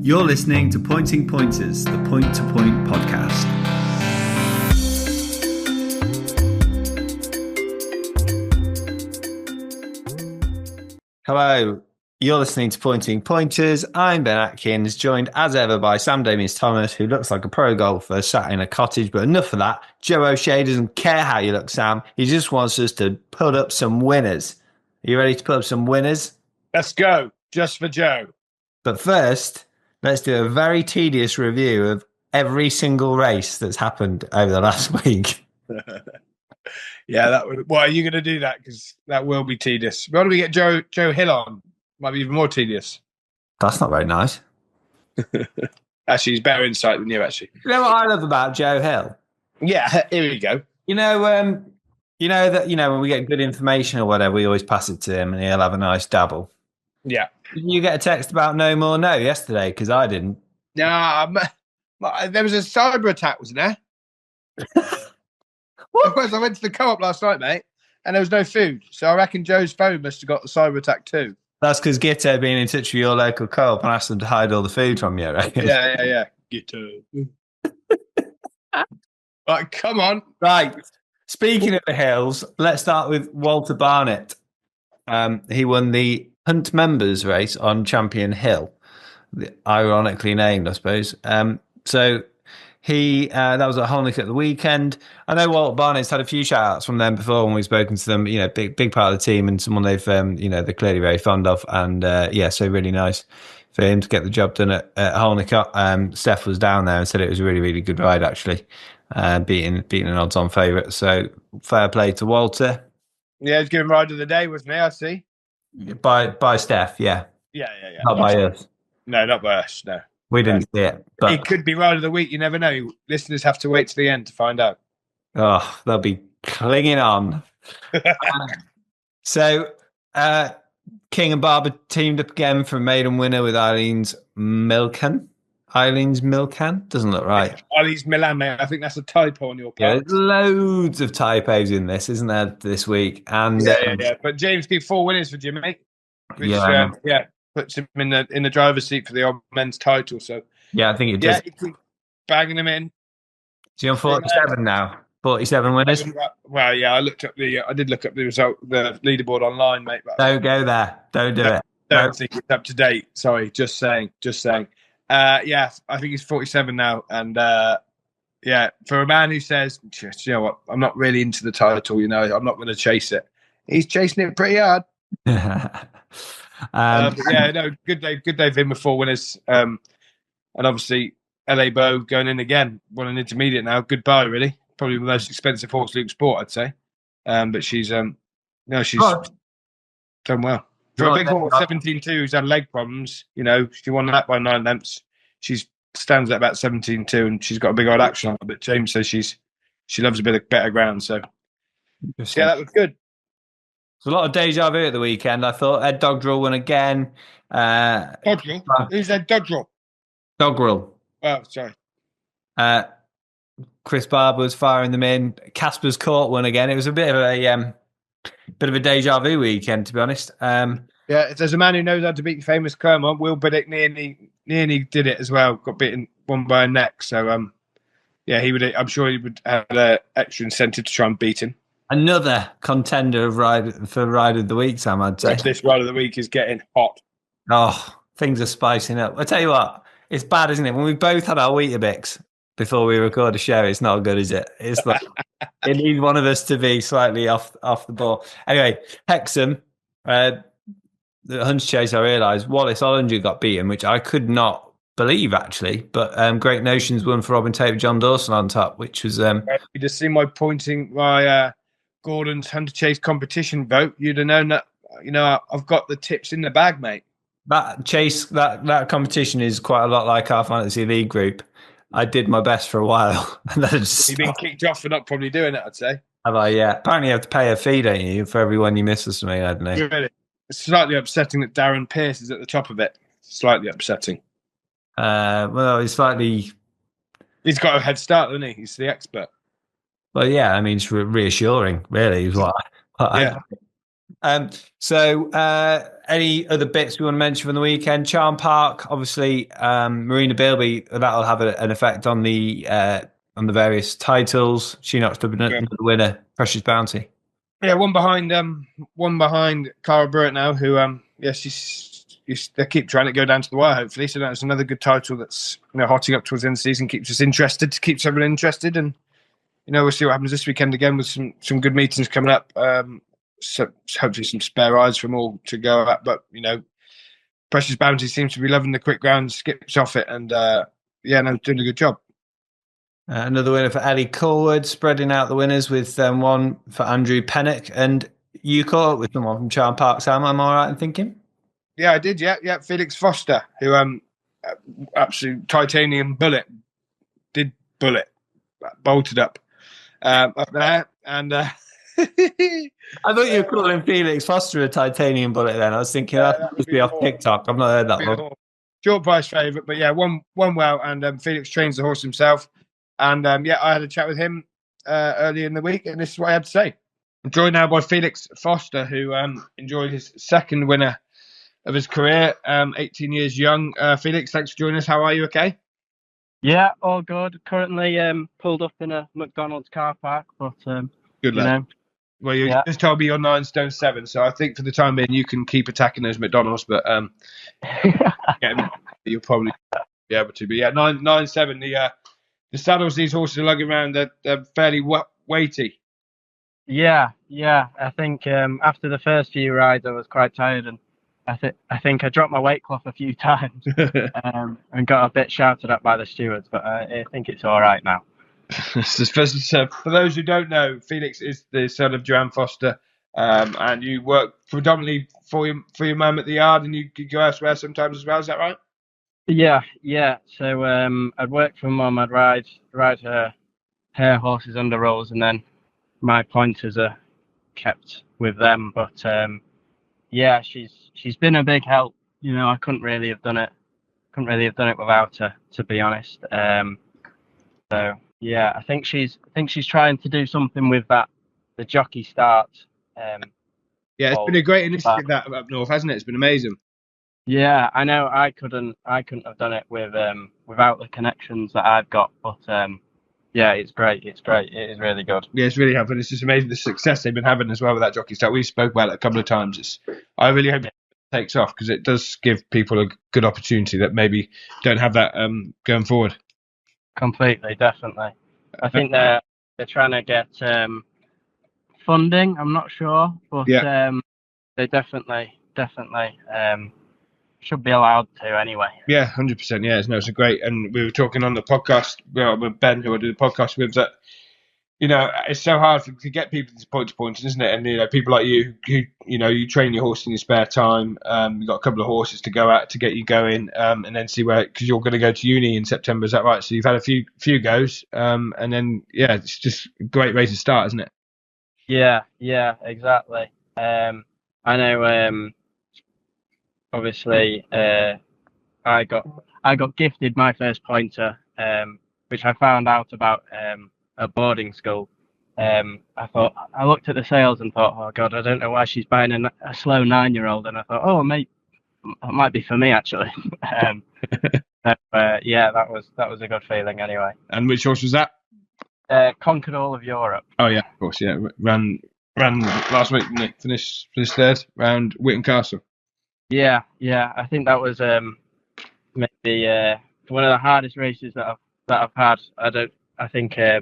You're listening to Pointing Pointers, the Point to Point podcast. Hello, you're listening to Pointing Pointers. I'm Ben Atkins, joined as ever by Sam Davies-Thomas, who looks like a pro golfer sat in a cottage, but enough of that. Joe O'Shea doesn't care how you look, Sam. He just wants us to put up some winners. Are you ready to put up some winners? Let's go, just for Joe. But first, let's do a very tedious review of every single race that's happened over the last week. Yeah, why are you going to do that? Because that will be tedious. Why don't we get Joe Hill on? Might be even more tedious. That's not very nice. Actually, he's better insight than you, actually. You know what I love about Joe Hill? Yeah, here we go. You know when we get good information or whatever, we always pass it to him and he'll have a nice dabble. Yeah. Didn't you get a text about No More No yesterday? Because I didn't. Nah, there was a cyber attack, wasn't there? Of course, I went to the co-op last night, mate, and there was no food. So I reckon Joe's phone must have got the cyber attack too. That's because Gitto being in touch with your local co-op and asked them to hide all the food from you, right? Yeah. Gitto. Right, come on. Right. Speaking of the Hills, let's start with Walter Barnett. He won the Hunt Members race on Champion Hill, ironically named, I suppose. So he that was at Holnick at the weekend. I know Walter Barnett's had a few shout-outs from them before when we've spoken to them. You know, big part of the team and someone they've they're clearly very fond of. And so really nice for him to get the job done at Holnick. Steph was down there and said it was a really, really good ride actually, beating an odds-on favourite. So fair play to Walter. Yeah, he's giving ride of the day, wasn't he? I see. By Steph, yeah. Yeah. Not by us. No, not by us, no. We didn't see it. But it could be ride of the week. You never know. Listeners have to wait to the end to find out. Oh, they'll be clinging on. So, King and Barber teamed up again for a maiden winner with Eileen's Milcan. Doesn't look right. Eileen's Milan, mate. I think that's a typo on your part. Yeah, there's loads of typos in this, isn't there, this week? And yeah. But James gave 4 winners for Jimmy, mate. Which, puts him in the driver's seat for the old men's title. So yeah, I think it does. Yeah, he keeps bagging him in. So you're on 47 now. 47 winners. Well, yeah, I did look up the result, the leaderboard online, mate. But don't go there. Don't do it. Don't think it's up to date. Sorry, just saying. I think he's 47 now, and for a man who says, you know what, I'm not really into the title, I'm not going to chase it. He's chasing it pretty hard. Good day for him with 4 winners. And obviously, LA Bow going in again, won an intermediate now. Goodbye, really. Probably the most expensive horse Luke Sport, I'd say. But she's done well. For a big horse, 17-2, who's had leg problems, she won that by 9 lengths. She stands at about 17-2, and she's got a big old action on it. But James says she loves a bit of better ground. So, yeah, that was good. There's a lot of deja vu at the weekend. I thought Ed Doggerel won again. Doggerel? Who's Ed Doggerel? Doggerel. Oh, sorry. Chris Barber was firing them in. Casper's Court won again. It was a bit of a deja vu weekend, to be honest. If there's a man who knows how to beat the famous Clermont, Will Biddick nearly did it as well. Got beaten one by a neck. So, he would. I'm sure he would have an extra incentive to try and beat him. Another contender ride of the week, Sam, I'd say. This ride of the week is getting hot. Oh, things are spicing up. I tell you what, it's bad, isn't it? When we both had our Weetabix before we record a show, it's not good, is it? It's like it needs one of us to be slightly off the ball. Anyway, Hexham, the Hunts Chase, I realised Wallace Ollinger got beaten, which I could not believe, actually. But Great Notions won for Robin Tate with John Dawson on top, which was... You just see my pointing my Gordon's Hunter Chase competition vote. You'd have known that, I've got the tips in the bag, mate. That chase, that competition is quite a lot like our Fantasy League group. I did my best for a while. And then You've been kicked off for not probably doing it, I'd say. Have I? Yeah. Apparently you have to pay a fee, don't you, for everyone you miss or something, I don't know. Really? It's slightly upsetting that Darren Pearce is at the top of it. Slightly upsetting. He's slightly... He's got a head start, doesn't he? He's the expert. Well, yeah, I mean, it's reassuring, really, is what Any other bits we want to mention from the weekend? Charm Park, obviously, Marina Bilby, that'll have an effect on the various titles. She knocked up another winner, Precious Bounty. Yeah, one behind Clara Burrett now, who they keep trying to go down to the wire. Hopefully, so that's another good title that's hotting up towards the end of the season, keeps us interested, keeps everyone interested, and we'll see what happens this weekend again with some good meetings coming up. So hopefully some spare rides from all to go at, but Precious Bounty seems to be loving the quick ground, skips off it, and doing a good job. Another winner for Ellie Corwood, spreading out the winners with one for Andrew Pennock. And you caught up with someone from Charm Park, Sam, am I right in thinking? Yeah, I did, yeah. Felix Foster, who absolute titanium bullet, bolted up there. And I thought you were calling Felix Foster a titanium bullet then. I was thinking that must be off TikTok. I've not heard that one. Short price favourite, but one well, and Felix trains the horse himself. And I had a chat with him earlier in the week, and this is what I had to say. I'm joined now by Felix Foster, who enjoyed his second winner of his career, 18 years young. Felix, thanks for joining us. How are you? Okay? Yeah, all good. Currently pulled up in a McDonald's car park, but good luck. Well, you just told me you're 9 stone 7, so I think for the time being you can keep attacking those McDonald's, but you'll probably be able to. But 9'7", the saddles these horses are lugging around, they're fairly weighty. Yeah. I think after the first few rides, I was quite tired, and I think I dropped my weight cloth a few times and got a bit shouted at by the stewards, but I think it's all right now. For those who don't know, Felix is the son of Joanne Foster, and you work predominantly for your mum at the yard, and you go elsewhere sometimes as well. Is that right? Yeah. So I'd work for Mum. I'd ride her horses under rolls, and then my pointers are kept with them. But she's been a big help. I couldn't really have done it without her, to be honest. So yeah, I think she's trying to do something with that, the jockey start. It's been a great initiative that up north, hasn't it? It's been amazing. Yeah, I know. I couldn't have done it without the connections that I've got. But it's great. It is really good. Yeah, it's really helpful. It's just amazing the success they've been having as well with that jockey start. We spoke about it a couple of times. I really hope it takes off, because it does give people a good opportunity that maybe don't have that going forward. Completely, definitely. I think they're trying to get funding. I'm not sure, but they definitely should be allowed to anyway. Yeah, 100%. Yeah, it's a great. And we were talking on the podcast with Ben, who I do the podcast with, that it's so hard to get people to point, isn't it? And people like you who you train your horse in your spare time. You've got a couple of horses to go out to get you going, and then see where, because you're going to go to uni in September. Is that right? So you've had a few goes, and then it's just a great way to start, isn't it? Yeah, exactly. I know. Obviously, I got gifted my first pointer, which I found out about at boarding school. I looked at the sales and thought, oh God, I don't know why she's buying a slow 9-year-old, and I thought, oh mate, that might be for me actually. That was a good feeling anyway. And which horse was that? Conquered all of Europe. Oh yeah, of course, yeah. Ran last week, didn't he? Finished third round Whitton Castle. Yeah. I think that was maybe one of the hardest races that I've had. I think I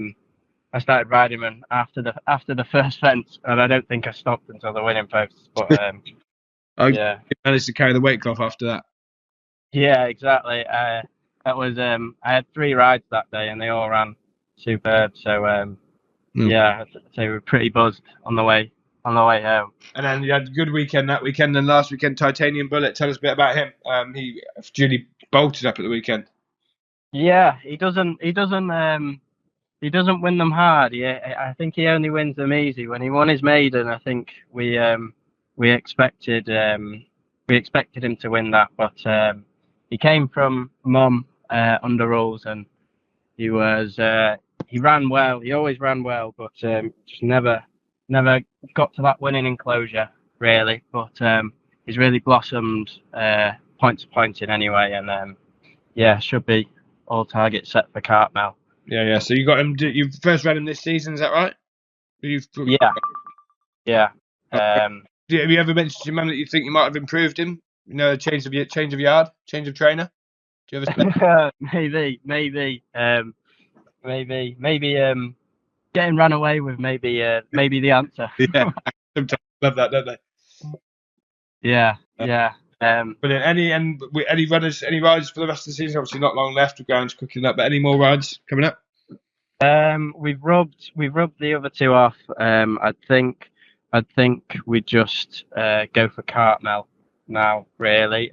started riding him after the first fence, and I don't think I stopped until the winning post. But you managed to carry the weight cloth after that. Yeah, exactly. That was I had 3 rides that day, and they all ran superb. So I'd say we were pretty buzzed on the way home. And then you had a good weekend that weekend, and last weekend Titanium Bullet. Tell us a bit about him. He duly bolted up at the weekend. Yeah, he doesn't win them hard. I think he only wins them easy. When he won his maiden, I think we expected him to win that, but he came from Mum under rules, and he ran well. He always ran well, but just never got to that winning enclosure. really, but he's really blossomed point to point in anyway, and should be all targets set for Cartmel. Yeah. So you got him. You first read him this season, is that right? Yeah. Have you ever mentioned to your mum that you think you might have improved him? You know, change of yard, change of trainer. Do you ever? maybe getting run away with maybe the answer. Yeah, sometimes love that, don't they? Yeah. Brilliant. Any runners, any rides for the rest of the season? Obviously, not long left. The ground's cooking up, but any more rides coming up? We've rubbed the other two off. I think we just go for Cartmel now. Really,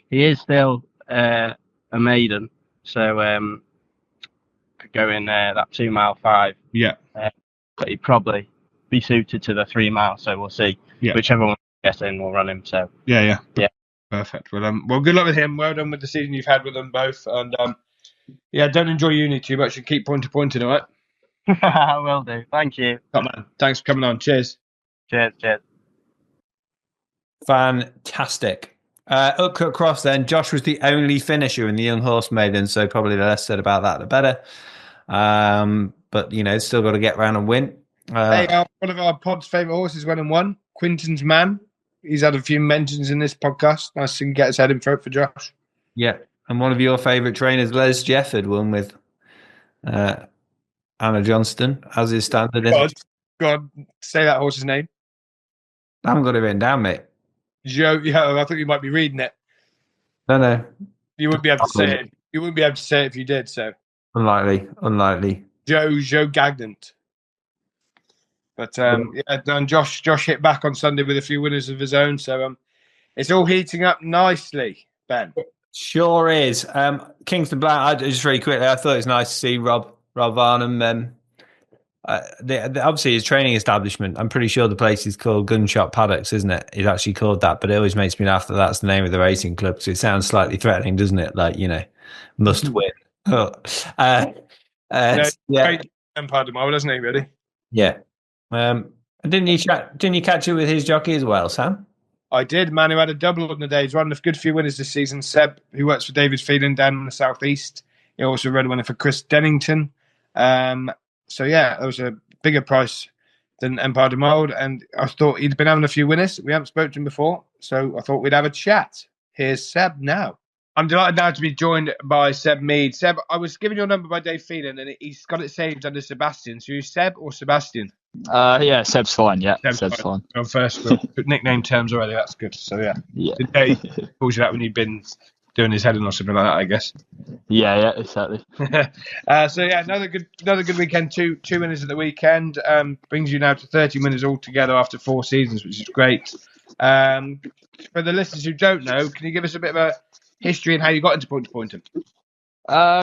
he is still a maiden, so could go in that 2 mile 5. Yeah. But he'd probably be suited to the 3 mile. So we'll see. Yeah. Whichever one gets in, we'll run him. So. Yeah. Perfect. Well, good luck with him. Well done with the season you've had with them both, and don't enjoy uni too much and keep pointing, all right? I will do. Thank you. Come on. Thanks for coming on. Cheers. Cheers. Fantastic. Upcut Cross then. Josh was the only finisher in the Young Horse Maiden, so probably the less said about that, the better. But, still got to get round and win. One of our pod's favourite horses went and won. Quinton's Man. He's had a few mentions in this podcast. Nice to get his head in front for Josh. Yeah. And one of your favourite trainers, Les Jefford, won with Anna Johnston, as is standard. God, say that horse's name. I haven't got it written down, mate. Joe, I thought you might be reading it. No. You wouldn't be able to say it. You wouldn't be able to say it if you did, so. Unlikely. Joe Gagnant. But and Josh hit back on Sunday with a few winners of his own, so it's all heating up nicely, Ben. Sure is. Kingston Black. Just really quickly, I thought it was nice to see Rob Varnum. Obviously his training establishment. I'm pretty sure the place is called Gunshot Paddocks, isn't it? It's actually called that, but it always makes me laugh that that's the name of the racing club. So it sounds slightly threatening, doesn't it? Like must win. Great Empire tomorrow, doesn't he? Really? Yeah. Didn't you catch it with his jockey as well, Sam? I did. Man who had a double on the day. He's run a good few winners this season. Seb, who works for David Phelan down in the southeast. He also ran a winner for Chris Dennington. So there was a bigger price than Empire de Mold, and I thought he'd been having a few winners. We haven't spoken to him before, so I thought we'd have a chat. Here's Seb now. I'm delighted now to be joined by Seb Mead. Seb, I was given your number by Dave Phelan, and he's got it saved under Sebastian. So you Seb or Sebastian? Yeah, Seb's fine. Yeah, Seb's fine. Well, first, nickname terms already. That's good. So yeah. Did Dave calls you that when you've been doing his heading or something like that? I guess. Yeah, exactly. Another good weekend. Two winners at the weekend brings you now to 30 winners altogether after 4 seasons, which is great. For the listeners who don't know, can you give us a bit of a history and how you got into Point to Pointon?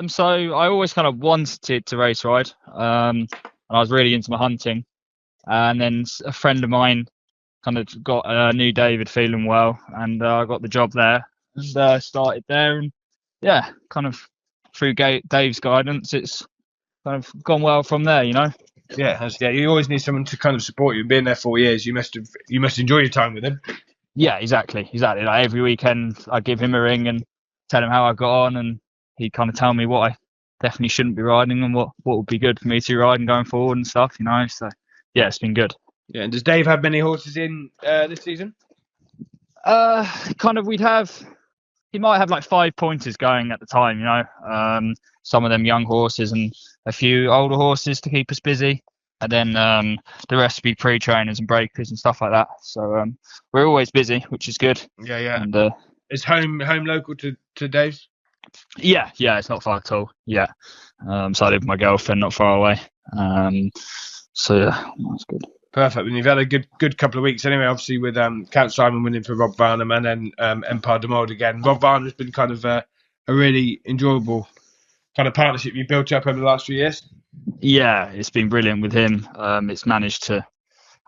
So I always kind of wanted to race ride, and I was really into my hunting. And then a friend of mine kind of got knew David Phelan well, and I got the job there and started there. And kind of through Dave's guidance, it's kind of gone well from there, Yeah, you always need someone to kind of support you. Being there 4 years, you must enjoy your time with him. Yeah, exactly. Like every weekend, I give him a ring and tell him how I got on, and he'd kind of tell me what I definitely shouldn't be riding and what would be good for me to ride and going forward and stuff, So yeah, it's been good. Yeah, and does Dave have many horses in this season? He might have like 5 pointers going at the time, some of them young horses and a few older horses to keep us busy. And then the rest would be pre-trainers and breakers and stuff like that. So we're always busy, which is good. Yeah. And is home local to Dave's? Yeah, it's not far at all. Yeah. So I live with my girlfriend not far away. So yeah, that's good. Perfect. And you've had a good couple of weeks anyway, obviously with Count Simon winning for Rob Varnum and then Empire de Mold again. Rob Varnum has been kind of a really enjoyable kind of partnership you built up over the last few years. Yeah, it's been brilliant with him. It's managed to.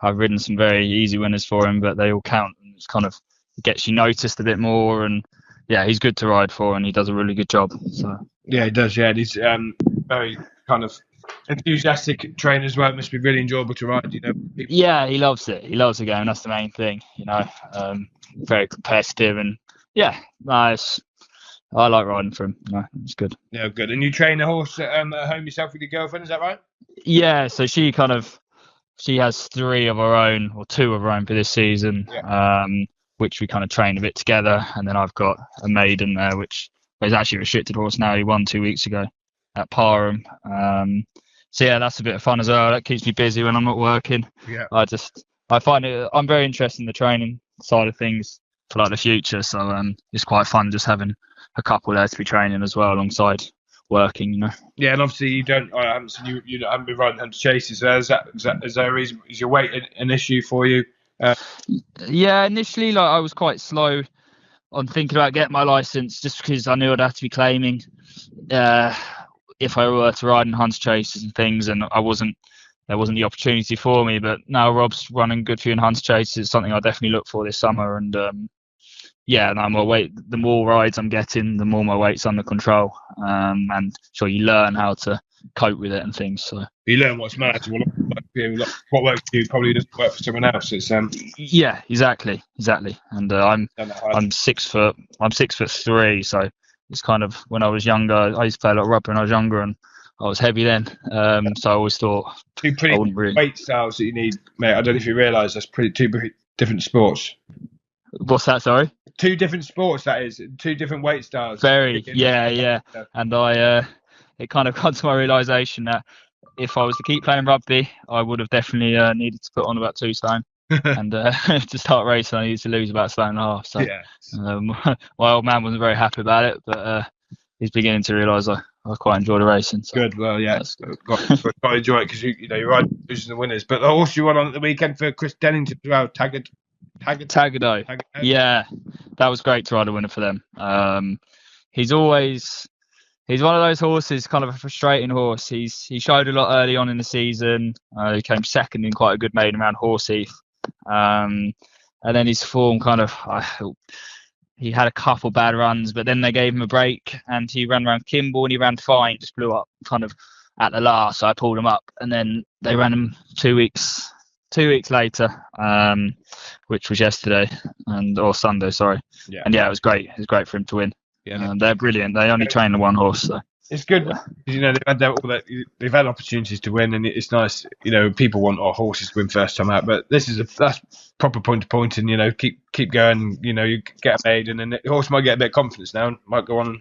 I've ridden some very easy winners for him, but they all count, and it's kind of gets you noticed a bit more. And yeah, he's good to ride for, and he does a really good job. So yeah, he does. Yeah, he's very kind of enthusiastic trainer as well. It must be really enjoyable to ride. You know, Yeah, he loves it. He loves the game. That's the main thing, very competitive and yeah, nice. I like riding for him. No, it's good. yeah, good. And you train a horse at home yourself with your girlfriend, is that right? Yeah, so she has three of her own or two of her own for this season, which we kind of train a bit together. And then I've got a maiden there, which is actually a restricted horse now. He won 2 weeks ago at Parham. So yeah, that's a bit of fun as well. That keeps me busy when I'm not working. Yeah. I find I'm very interested in the training side of things for like the future. So it's quite fun just having a couple there to be training as well alongside working, you know. Yeah, and obviously you don't. I haven't seen you haven't been riding Hunter Chases. So is there a reason? Is your weight an issue for you? Yeah, initially, like I was quite slow on thinking about getting my license, just because I knew I'd have to be claiming if I were to ride in Hunter Chases and things, and there wasn't the opportunity for me. But now Rob's running good for you in Hunter Chases. It's something I definitely look for this summer, and yeah, no, the more rides I'm getting, the more my weight's under control. And sure, you learn how to cope with it and things. So you learn what's manageable. What works for you probably doesn't work for someone else. It's yeah, exactly. And I'm 6 foot. I'm 6'3", so it's kind of when I was younger. I used to play a lot of rugby when I was younger, and I was heavy then. So I always thought two pretty weight styles that you need, mate. I don't know if you realise that's two different sports. What's that? Sorry. 2 different sports, that is. 2 different weight styles. Yeah. And it kind of got to my realisation that if I was to keep playing rugby, I would have definitely needed to put on about 2 stone. And to start racing, I needed to lose about 1.5 stone. So my old man wasn't very happy about it, but he's beginning to realise I quite enjoy the racing. So good. Well, yeah, got to enjoy it because you ride losers and winners. But the horse you won on at the weekend for Chris Dennington as well, Tagado. Yeah, that was great to ride a winner for them. He's one of those horses, kind of a frustrating horse. He showed a lot early on in the season. He came second in quite a good maiden around Horseheath. And then his form he had a couple bad runs, but then they gave him a break and he ran around Kimball and he ran fine, just blew up kind of at the last. So I pulled him up and then they ran him 2 weeks later, which was yesterday or Sunday, sorry. Yeah. And yeah, it was great. It was great for him to win. Yeah, they're brilliant. They only train the one horse, so it's good because they've had opportunities to win, and it's nice. People want our horses to win first time out, but that's proper point to point, and keep going. You get made, and then the horse might get a bit of confidence now, and might go on.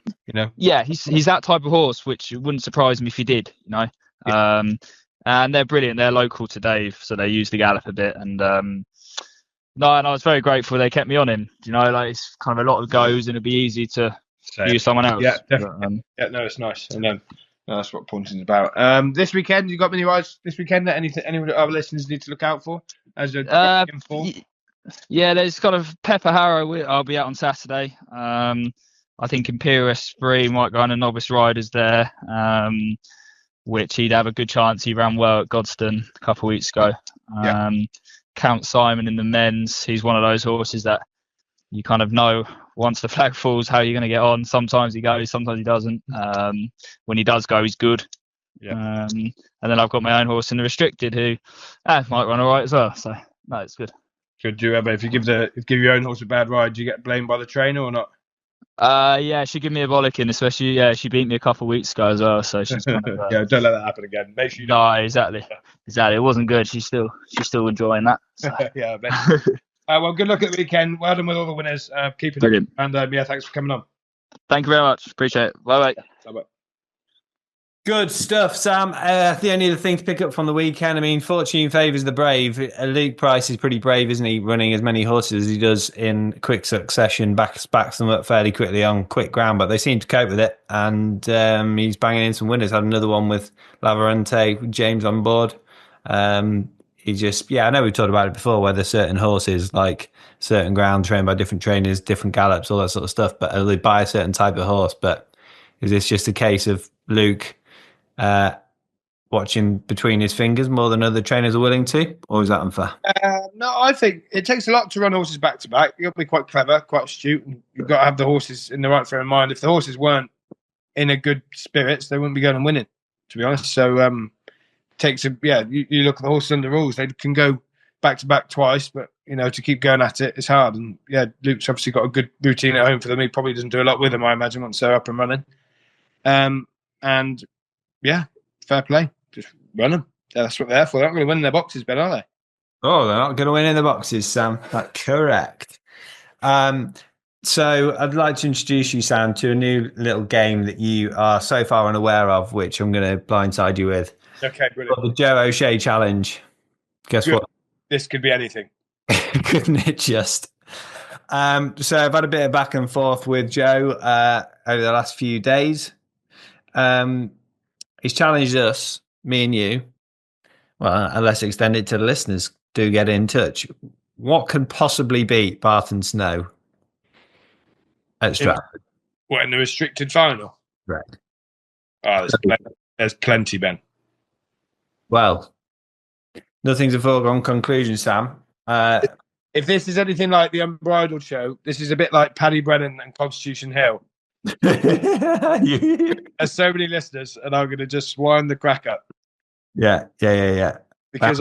Yeah, he's that type of horse, which wouldn't surprise me if he did. Yeah. And they're brilliant. They're local to Dave, so they use the gallop a bit, and and I was very grateful they kept me on him. It's kind of a lot of goes, and it'd be easy to use someone else. Yeah, definitely. It's nice, and that's what Poynton's about. This weekend, you got many rides this weekend that any of our listeners need to look out for as a Yeah, there's kind of Pepper Harrow. I'll be out on Saturday. I think Imperial Esprit might go on a novice riders there, which he'd have a good chance. He ran well at Godstone a couple of weeks ago. Count Simon in the men's. He's one of those horses that you kind of know once the flag falls how you're going to get on. Sometimes he goes, sometimes he doesn't. When he does go, he's good. Yeah. And then I've got my own horse in the restricted who might run all right as well. So no, it's good. Good. Do you ever, if you give your own horse a bad ride, do you get blamed by the trainer or not? Yeah, she gave me a bollocking, especially she beat me a couple of weeks ago as well. So she's kind of, yeah, don't let that happen again. Make sure you no, exactly. It wasn't good. She's still enjoying that. So. Yeah. Well, good luck at the weekend. Well done with all the winners. Keep it brilliant. Up. And thanks for coming on. Thank you very much. Appreciate it. Bye bye. Bye. Good stuff, Sam. The only other thing to pick up from the weekend, I mean, fortune favours the brave. Luke Price is pretty brave, isn't he, running as many horses as he does in quick succession, backs them up fairly quickly on quick ground, but they seem to cope with it, and he's banging in some winners. Had another one with Lavarente, with James on board. I know we've talked about it before, whether certain horses, like certain ground trained by different trainers, different gallops, all that sort of stuff, but they buy a certain type of horse. But is this just a case of Luke watching between his fingers more than other trainers are willing to, or is that unfair? No, I think it takes a lot to run horses back to back. You've got to be quite clever, quite astute, and you've got to have the horses in the right frame of mind. If the horses weren't in a good spirits, they wouldn't be going and winning, to be honest. So takes a you look at the horses under rules, they can go back to back twice, but to keep going at it is hard. And Luke's obviously got a good routine at home for them. He probably doesn't do a lot with them, I imagine, once they're up and running. And fair play, just run them. That's what they're there for. They're not going to win in their boxes, Ben, are they? Oh, they're not going to win in the boxes, Sam. That's correct. So I'd like to introduce you, Sam, to a new little game that you are so far unaware of, which I'm going to blindside you with. Okay, brilliant. The Joe O'Shea Challenge. Guess what? This could be anything. Couldn't it just? So I've had a bit of back and forth with Joe over the last few days. He's challenged us, me and you. Well, let's extend it to the listeners. Do get in touch. What could possibly beat Bath and Snow at Stratford? What, in the restricted final? Right. Oh, there's plenty, Ben. Well, nothing's a foregone conclusion, Sam. If this is anything like the Unbridled show, this is a bit like Paddy Brennan and Constitution Hill. There's so many listeners, and I'm going to just wind the crack up. Yeah. Because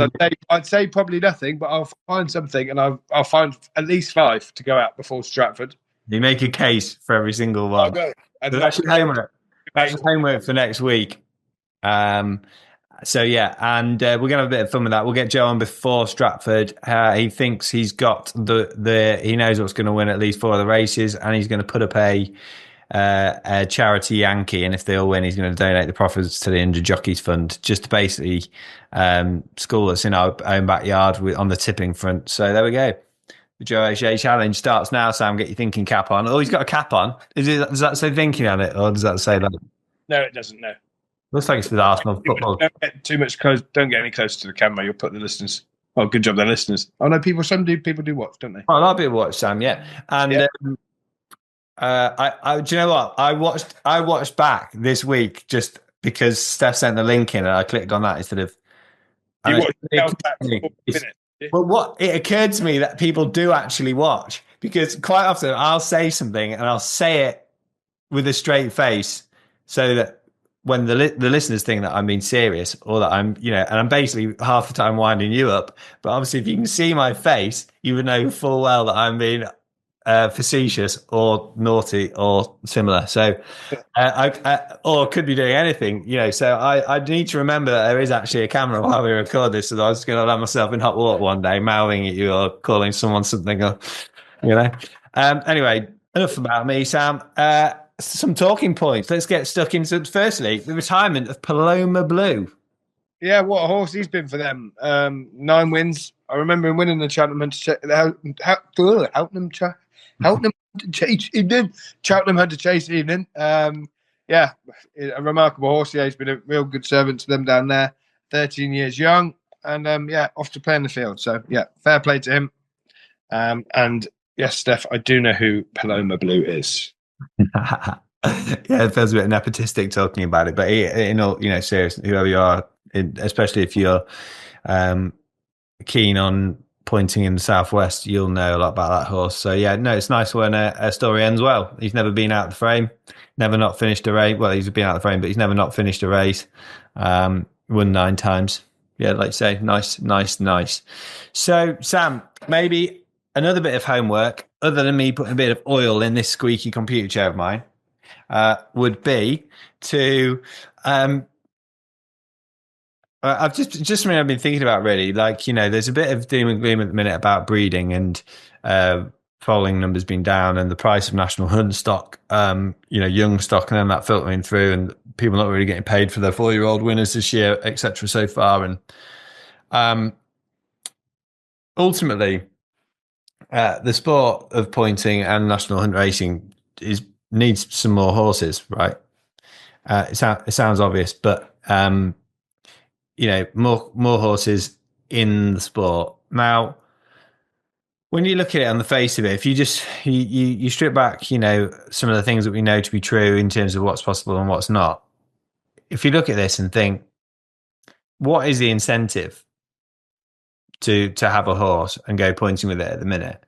I'd say probably nothing, but I'll find something, and I'll find at least 5 to go out before Stratford. You make a case for every single one. That's your homework. That's your homework for next week. So yeah, and we're gonna have a bit of fun with that. We'll get Joe on before Stratford. He thinks he's got he knows what's going to win at least 4 of the races, and he's going to put up a charity Yankee, and if they all win, he's going to donate the profits to the Injured Jockeys Fund, just to basically school us in our own backyard on the tipping front. So there we go. The Joe O'Shea Challenge starts now. Sam, get your thinking cap on. Oh, he's got a cap on. Does that say thinking on it, or does that say that? No, it doesn't. No. Looks like it's with Arsenal football. Don't get too much close. Don't get any closer to the camera. You'll put the listeners. Oh, good job, the listeners. Oh no, people do watch, don't they? Oh, that'll be a watch, Sam. Yeah, and do you know what? I watched back this week just because Steph sent the link in, and I clicked on that instead of. Well, what it occurred to me that people do actually watch, because quite often I'll say something and I'll say it with a straight face, so that when the listeners think that I'm being serious, or that I'm, and I'm basically half the time winding you up. But obviously, if you can see my face, you would know full well that I'm being facetious or naughty or similar. So, or could be doing anything, So I need to remember that there is actually a camera while we record this. So I was going to land myself in hot water one day, mouthing at you or calling someone something, Anyway, enough about me, Sam. Some talking points. Let's get stuck into, firstly, the retirement of Paloma Blue. Yeah, what a horse he's been for them. 9 wins. I remember him winning the Cheltenham Hunter Chase evening. A remarkable horse. Yeah, he's been a real good servant to them down there. 13 years young, and off to play in the field. So yeah, fair play to him. And yes, Steph, I do know who Paloma Blue is. Yeah, it feels a bit nepotistic talking about it, but in all, seriously, whoever you are, especially if you're keen on pointing in the southwest, you'll know a lot about that horse. So yeah, no, it's nice when a story ends well. He's never been out of the frame, never not finished a race. Well, he's been out of the frame, but he's never not finished a race. Won 9 times. Yeah, like you say, nice. So Sam, maybe another bit of homework, other than me putting a bit of oil in this squeaky computer chair of mine, would be to I've just I've been thinking about, really, there's a bit of doom and gloom at the minute about breeding and foaling numbers being down and the price of national hunt stock, young stock, and then that filtering through and people not really getting paid for their 4-year-old winners this year, etc. so far. And ultimately, the sport of pointing and national hunt racing needs some more horses, right? It sounds obvious, but more horses in the sport. Now, when you look at it on the face of it, if you just you strip back, some of the things that we know to be true in terms of what's possible and what's not. If you look at this and think, what is the incentive to have a horse and go pointing with it at the minute?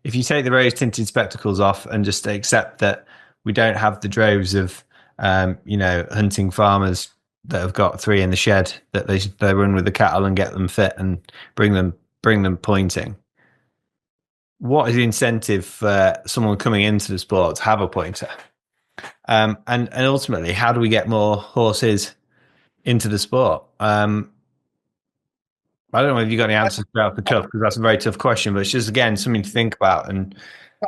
If you take the rose tinted spectacles off and just accept that we don't have the droves of hunting farmers that have got 3 in the shed that they run with the cattle and get them fit and bring them pointing. What is the incentive for someone coming into the sport to have a pointer? And ultimately, how do we get more horses into the sport? I don't know if you've got any answers off the cuff, because that's a very tough question, but it's just, again, something to think about. And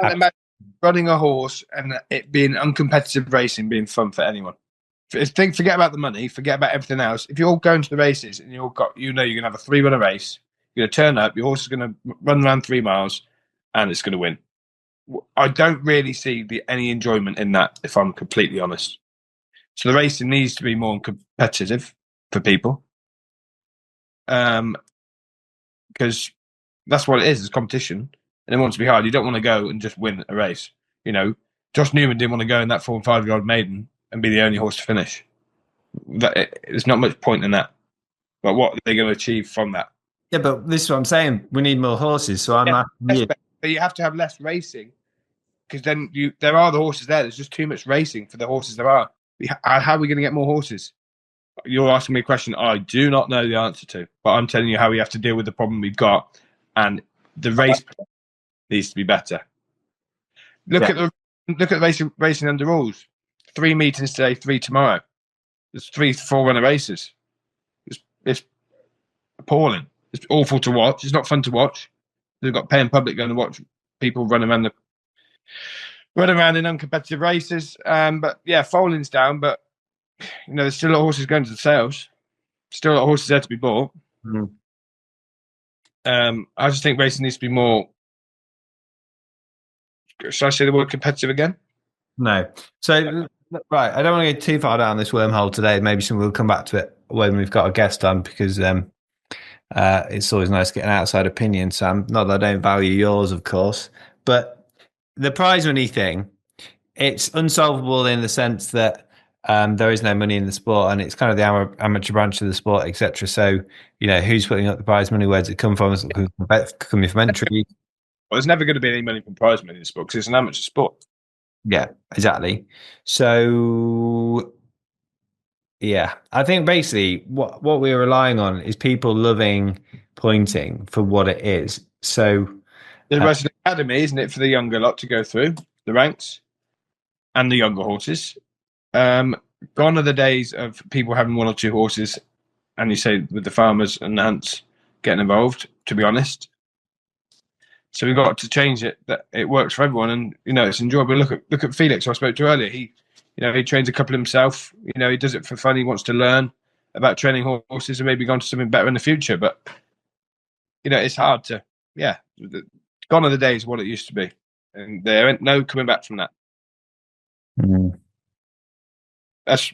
can't imagine running a horse and it being uncompetitive racing being fun for anyone. Forget about the money, forget about everything else. If you're all going to the races and you're going to have a 3-runner race, you're going to turn up, your horse is going to run around 3 miles, and it's going to win. I don't really see any enjoyment in that, if I'm completely honest. So the racing needs to be more competitive for people, because that's what it is. It's competition, and it wants to be hard. You don't want to go and just win a race. Josh Newman didn't want to go in that 4 and 5-year-old maiden and be the only horse to finish. There's not much point in that. But what are they going to achieve from that? Yeah, but this is what I'm saying. We need more horses. So I'm asking you. But you have to have less racing, because then there are the horses there. There's just too much racing for the horses there are. How are we going to get more horses? You're asking me a question I do not know the answer to, but I'm telling you how we have to deal with the problem we've got, and the race needs to be better. Look at the racing under rules. 3 meetings today, 3 tomorrow. There's 3 4-runner races. It's appalling. It's awful to watch. It's not fun to watch. They've got paying public going to watch people run around in uncompetitive races. But yeah, foaling's down, but there's still a lot of horses going to the sales. Still a lot of horses there to be bought. Mm. I just think racing needs to be more. Should I say the word competitive again? No. So, right, I don't want to get too far down this wormhole today. Maybe we'll come back to it when we've got a guest on, because it's always nice to get an outside opinion, Sam. Not that I don't value yours, of course, but the prize money thing, it's unsolvable in the sense that there is no money in the sport, and it's kind of the amateur branch of the sport, etc. So, who's putting up the prize money? Where does it come from? Is it coming from entry? Well, there's never going to be any money from prize money in the sport because it's an amateur sport. Yeah, exactly. So, yeah, I think basically what we're relying on is people loving pointing for what it is. So there's an academy, isn't it, for the younger lot to go through the ranks and the younger horses. Gone are the days of people having 1 or 2 horses, and you say with the farmers and the hunts getting involved, to be honest. So we've got to change it that it works for everyone, and it's enjoyable. Look at Felix, who I spoke to earlier. He trains a couple himself. He does it for fun. He wants to learn about training horses and maybe go on to something better in the future. But it's hard to. Yeah, gone are the days what it used to be, and there ain't no coming back from that. Mm. That's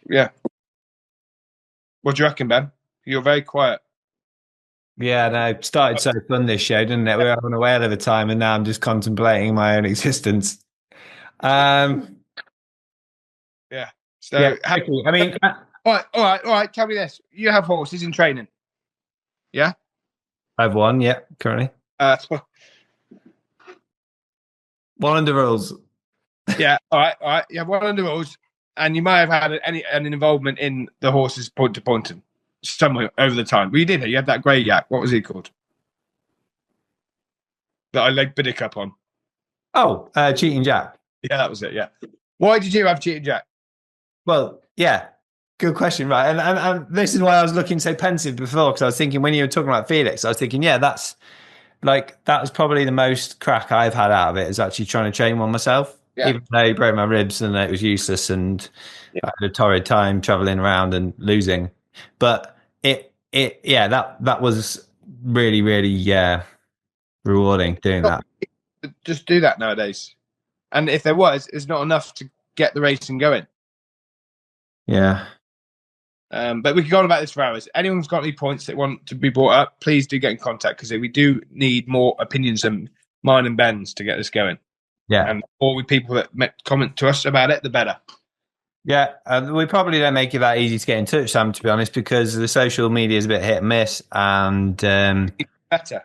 What do you reckon, Ben? You're very quiet. Yeah, no, it started so fun this show, didn't it? We were having a whale of a time, and now I'm just contemplating my own existence. Yeah. So, yeah, I mean, all right. Tell me this: you have horses in training, yeah? I have 1, yeah, currently. 1 under rules. Yeah, all right. You have 1 under rules, and you might have had an involvement in the horses point to pointing somewhere over the time. Well, you did it. You had that grey yak. What was he called? That I legged Biddick up on. Oh, Cheating Jack. Yeah, that was it. Yeah. Why did you have Cheating Jack? Well, yeah, good question, right? And this is why I was looking so pensive before, because I was thinking when you were talking about Felix, I was thinking, yeah, that was probably the most crack I've had out of it, is actually trying to train one myself. Yeah. Even though he broke my ribs and it was useless, and I had a torrid time traveling around and losing. But that was really, really rewarding doing that. Just do that nowadays. And if there was, it's not enough to get the racing going. Yeah. But we could go on about this for hours. Anyone's got any points that want to be brought up, please do get in contact, because we do need more opinions than mine and Ben's to get this going. Yeah. And all the people that comment to us about it, the better. Yeah, we probably don't make it that easy to get in touch, Sam, to be honest, because the social media is a bit hit and miss. And better.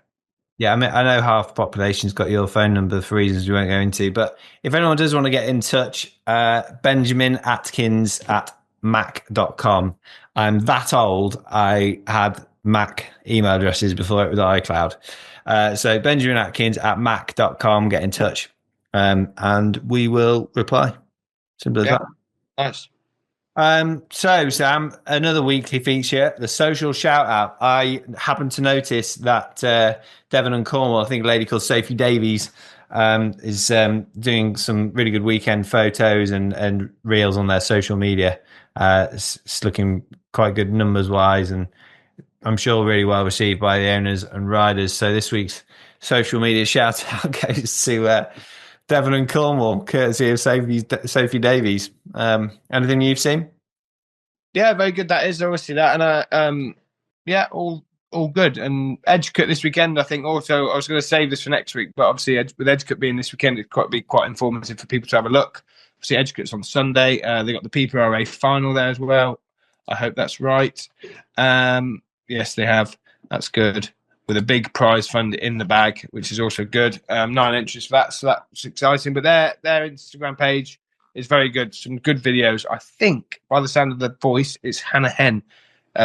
Yeah, I mean, I know half the population's got your phone number for reasons we won't go into. But if anyone does want to get in touch, Benjamin Atkins at mac.com. I'm that old. I had Mac email addresses before it was iCloud. So Benjamin Atkins at mac.com. Get in touch, and we will reply. Simple as that. Nice. So Sam, another weekly feature, the social shout out. I happened to notice that Devon and Cornwall, I think a lady called Sophie Davies, is doing some really good weekend photos and reels on their social media. It's looking quite good numbers wise, and I'm sure really well received by the owners and riders. So this week's social media shout out goes to Devon and Cornwall, courtesy of Sophie Davies. Anything you've seen? Yeah, very good. That is obviously that, and all good. And Edgecut this weekend, I think. Also, I was going to save this for next week, but obviously with Edgecut being this weekend, it's be quite informative for people to have a look. Obviously, Edgecut's on Sunday. They got the PPRA final there as well. I hope that's right. Yes, they have. That's good. With a big prize fund in the bag, which is also good. 9 entries for that, so that's exciting. But their Instagram page is very good. Some good videos. I think, by the sound of the voice, it's Hannah Henn,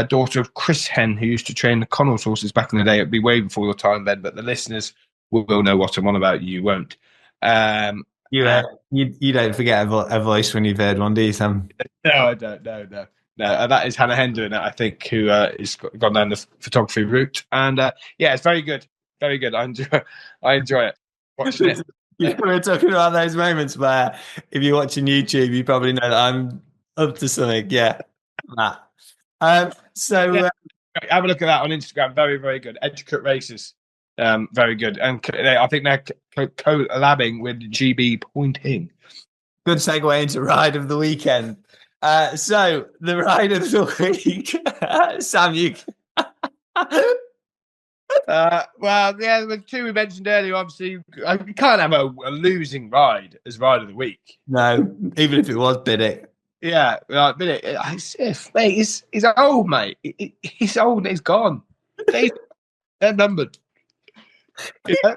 daughter of Chris Henn, who used to train the Connells horses back in the day. It'd be way before your time, Ben, but the listeners will know what I'm on about. You won't. You don't forget a voice when you've heard one, do you, Sam? No, I don't. No. No, that is Hannah Henn doing it, I think, who is gone down the photography route. And it's very good. Very good. I enjoy it. Watching it. We're talking about those moments where if you're watching YouTube, you probably know that I'm up to something. Yeah. Have a look at that on Instagram. Very, very good. Edgecut Races. Very good. And I think they're collabing with GB Pointing. Good segue into Ride of the Weekend. So the Ride of the Week, Sam, you. The two we mentioned earlier, obviously, you can't have a losing ride as Ride of the Week. No, even if it was Biddick. Yeah, Biddick. Mate, he's old, mate. He's old and he's gone. They're numbered. Yeah.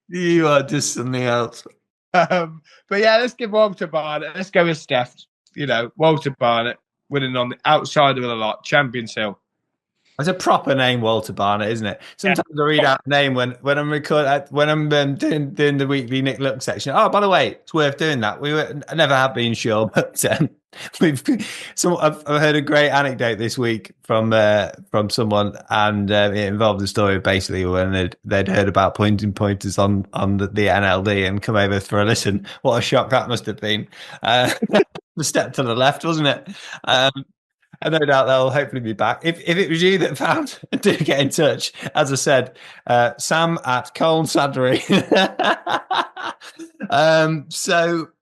You are just something else. But yeah, let's give Walter Barnett. Let's go with Steph. Walter Barnett winning on the outside of the lot, Champions Hill. It's a proper name, Walter Barnett, isn't it? Sometimes I read out the name when I'm doing the weekly Nick Look section. Oh, by the way, it's worth doing that. I never have been sure, but I've heard a great anecdote this week from someone, and it involved a story basically when they'd heard about pointers on the NLD and come over for a listen. What a shock that must have been! The step to the left, wasn't it? And no doubt they'll hopefully be back. If it was you that found, do get in touch. As I said, Sam at Colne Saddery.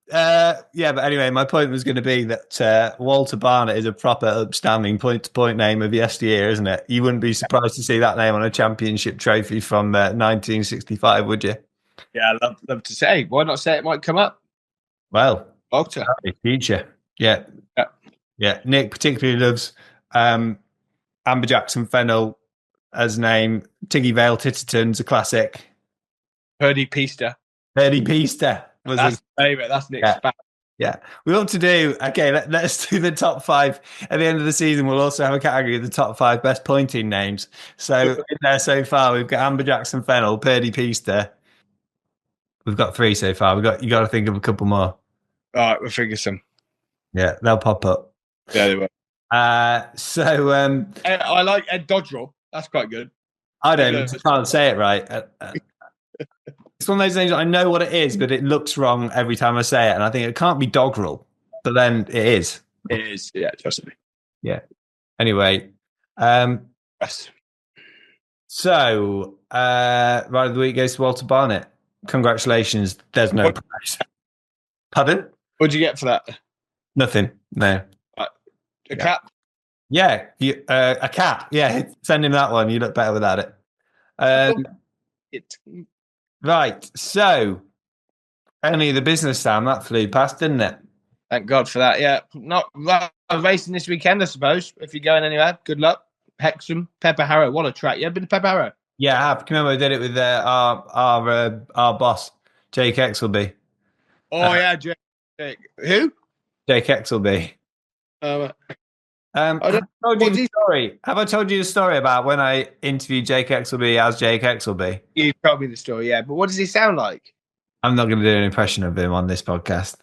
But anyway, my point was going to be that Walter Barnett is a proper upstanding point-to-point name of yesteryear, isn't it? You wouldn't be surprised to see that name on a championship trophy from 1965, would you? Yeah, I'd love to say. Why not say it might come up? Well, Walter. Future. Yeah. Nick particularly loves Amber Jackson Fennell as name. Tiggy Vale Titterton's a classic. Purdy Peaster was his favourite. That's Nick's favorite. Yeah. We want to do, okay, let's do the top 5. At the end of the season, we'll also have a category of the top 5 best pointing names. So in there so far, we've got Amber Jackson Fennell, Purdy Peaster. We've got 3 so far. You got to think of a couple more. All right, we'll figure some. Yeah, they'll pop up. Yeah, they will. I like Ed Dodrell. That's quite good. I can't say it right. It's one of those names I know what it is, but it looks wrong every time I say it, and I think it can't be Dogrel, but then it is. It is, yeah, trust me. Yeah. Anyway, yes. So Ride of the Week goes to Walter Barnett. Congratulations. There's no prize. Pardon? What'd you get for that? Nothing. No. A cap? Yeah, a cat. Yeah, send him that one. You look better without it. Right, so only the business, Sam, that flew past, didn't it? Thank God for that. Yeah, not racing this weekend, I suppose. If you're going anywhere, good luck. Hexham, Pepper Harrow. What a track! You ever been to Pepper Harrow? Yeah, I have. Remember, I did it with our boss, Jake Exelby. Oh yeah, Jake. Who? Jake Exelby. I Have I told you the story? Have I told you the story about when I interviewed Jake Exelby as Jake Exelby? You told me the story, yeah. But what does he sound like? I'm not going to do an impression of him on this podcast,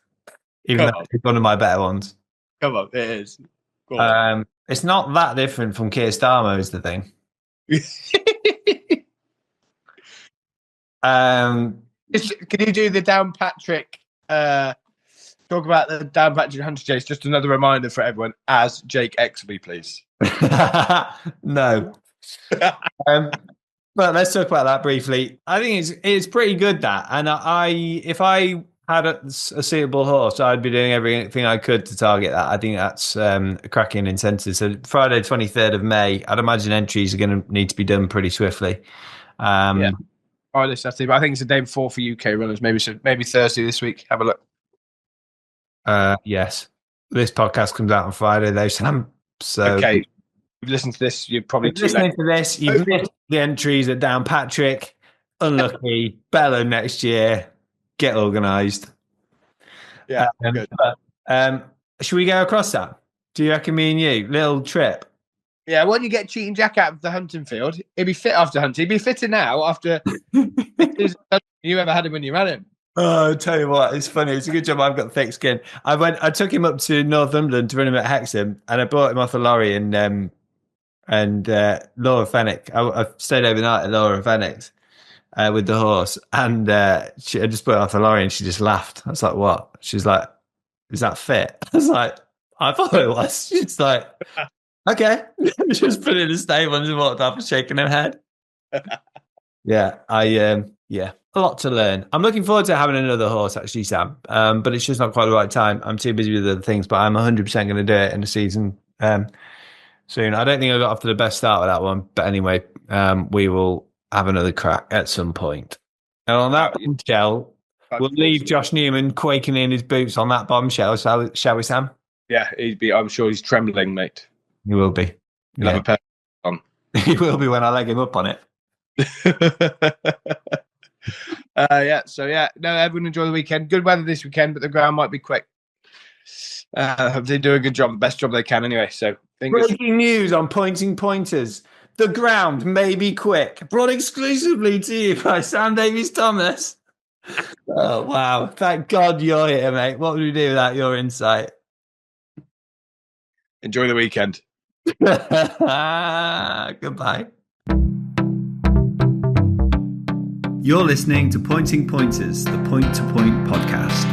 even though it's one of my better ones. Come on, it is. Go on. It's not that different from Keir Starmer, is the thing. Can you do the Downpatrick? Talk about the Downpatrick Hunter chase. Just another reminder for everyone as Jake Exelby, please. No. But let's talk about that briefly. I think it's pretty good, that. And if I had a suitable horse, I'd be doing everything I could to target that. I think that's a cracking incentive. So Friday, 23rd of May, I'd imagine entries are going to need to be done pretty swiftly. Yeah. Friday, Saturday, but I think it's the day before for UK runners. Maybe Thursday this week. Have a look. Yes. This podcast comes out on Friday, though, Sam. So okay. If you've listened to this, you're probably too late. Listening to this, you've missed the entries at Downpatrick. Unlucky. Better next year. Get organised. Yeah, good. Should we go across that? Do you reckon me and you? Little trip. Yeah, why don't you get Cheating Jack out of the hunting field? He'd be fit after hunting. He'd be fitter now after you ever had him when you ran him. Oh, I'll tell you what, it's funny. It's a good job I've got thick skin. I took him up to Northumberland to run him at Hexham, and I brought him off a lorry and Laura Fenwick. I stayed overnight at Laura Fenwick's with the horse, and I just put it off the lorry, and she just laughed. I was like, "What?" She's like, "Is that fit?" I was like, "I thought it was." She's like, "Okay." She just put it in the stable and just walked off, shaking her head. Yeah, a lot to learn. I'm looking forward to having another horse, actually, Sam. But it's just not quite the right time. I'm too busy with other things, but I'm 100% going to do it in the season soon. I don't think I got off to the best start with that one, but anyway, we will have another crack at some point. And on that bombshell, we'll leave Josh Newman quaking in his boots on that bombshell, shall we, Sam? Yeah, I'm sure he's trembling, mate. He will be. He'll have a pair on. He will be when I leg him up on it. No, everyone enjoy the weekend. Good weather this weekend, but the ground might be quick. They do a good job, the best job they can anyway. So breaking news on Pointing Pointers. The ground may be quick. Brought exclusively to you by Sam Davies Thomas. Oh wow. Thank God you're here, mate. What would we do without your insight? Enjoy the weekend. Goodbye. You're listening to Pointing Pointers, the Point to Point podcast.